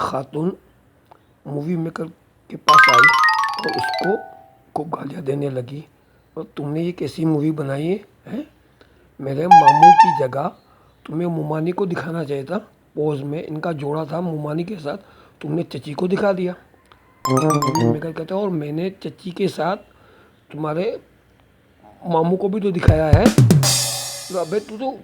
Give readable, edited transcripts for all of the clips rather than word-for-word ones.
खातून movie maker के पास आई और उसको खूब गालियाँ देने लगी। और तुमने ये कैसी मूवी बनाई है, हैं? मेरे मामू की जगह तुम्हें मुमानी को दिखाना चाहिए था। पोज में इनका जोड़ा था मुमानी के साथ, तुमने चची को दिखा दिया। मूवी मेकर कहते हैं और मैंने चची के साथ तुम्हारे मामू को भी तो दिखाया है। तो अबे तू तो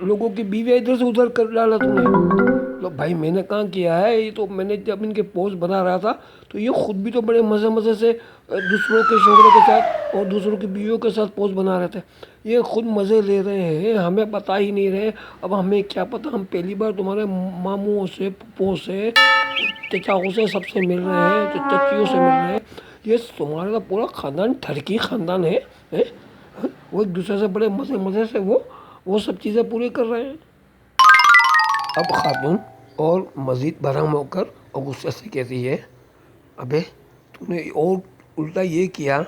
लोगों की बीवियाँ इधर से उधर कर डाला तूने। तो भाई मैंने कहाँ किया है, ये तो मैंने जब इनके पोस्ट बना रहा था तो ये खुद भी तो बड़े मज़े मज़े से दूसरों के शोहरों के साथ और दूसरों की बीवियों के साथ पोस्ट बना रहे थे। ये खुद मज़े ले रहे हैं, हमें बता ही नहीं रहे। अब हमें क्या पता, हम पहली बार तुम्हारे मामुओं से, फूफों से, चचाओं से सबसे मिल रहे हैं, तो चचियों से मिल रहे हैं। ये तुम्हारा पूरा खानदान ठरकी खानदान है? वो एक दूसरे से बड़े मज़े मज़े से वो सब चीज़ें पूरी कर रहे हैं। अब खातून और मज़ीद भरम होकर और गुस्से से कहती है, अबे तूने और उल्टा ये किया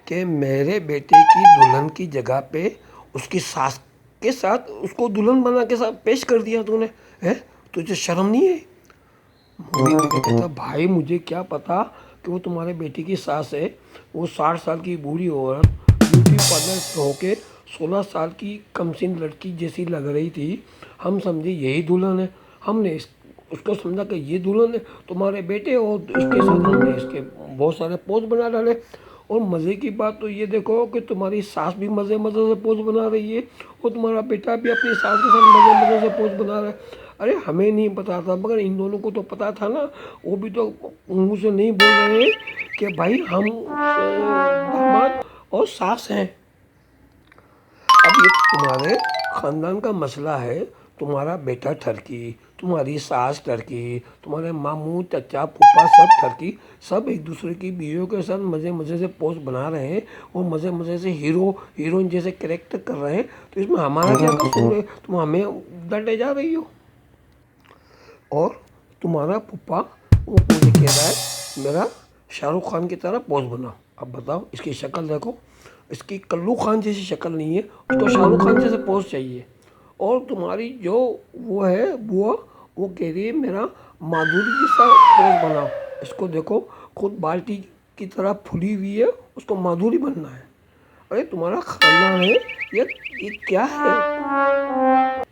कि मेरे बेटे की दुल्हन की जगह पे उसकी सास के साथ उसको दुल्हन बना के साथ पेश कर दिया तूने, है? तुझे शर्म नहीं है? मूवी में कहता, भाई मुझे क्या पता कि वो तुम्हारे बेटे की सास है। वो 60 साल की बूढ़ी औरत ब्यूटी पार्लर से होके 16 साल की कमसिन लड़की जैसी लग रही थी। हम समझे यही दुल्हन है, हमने उसको समझा कि ये दुल्हन है तुम्हारे बेटे, और इसके साथ हमने इसके बहुत सारे पोज बना डाले। और मज़े की बात तो ये देखो कि तुम्हारी सास भी मज़े मज़े से पोज बना रही है और तुम्हारा बेटा भी अपनी सास के साथ मज़े मज़े से पोज बना रहा है। अरे हमें नहीं पता था, मगर इन दोनों को तो पता था ना। वो भी तो मुंह से नहीं बोल रहे हैं कि भाई हम दामाद और सास हैं। अब ये तुम्हारे ख़ानदान का मसला है। तुम्हारा बेटा ठरकी, तुम्हारी सास ठरकी, तुम्हारे मामू चचा फूफा सब ठरकी, सब एक दूसरे की बीवियों के साथ मज़े मज़े से पोस्ट बना रहे हैं और मज़े मज़े से हीरो हीरोइन जैसे कैरेक्टर कर रहे हैं। तो इसमें हमारा क्या कसूर है? तुम हमें डांटे जा रही हो। और तुम्हारा पप्पा वो मुझे कह रहा है मेरा शाहरुख खान की तरह पोज बनाओ। अब बताओ, इसकी शक्ल देखो, इसकी कल्लू खान जैसी शक्ल नहीं है, उसको शाहरुख खान जैसे पोज चाहिए। और तुम्हारी जो वो है बुआ, वो कह रही है मेरा माधुरी जैसा पोज बनाओ। इसको देखो, खुद बाल्टी की तरह फुली हुई है, उसको माधुरी बनना है। अरे तुम्हारा खानदान है ये क्या है?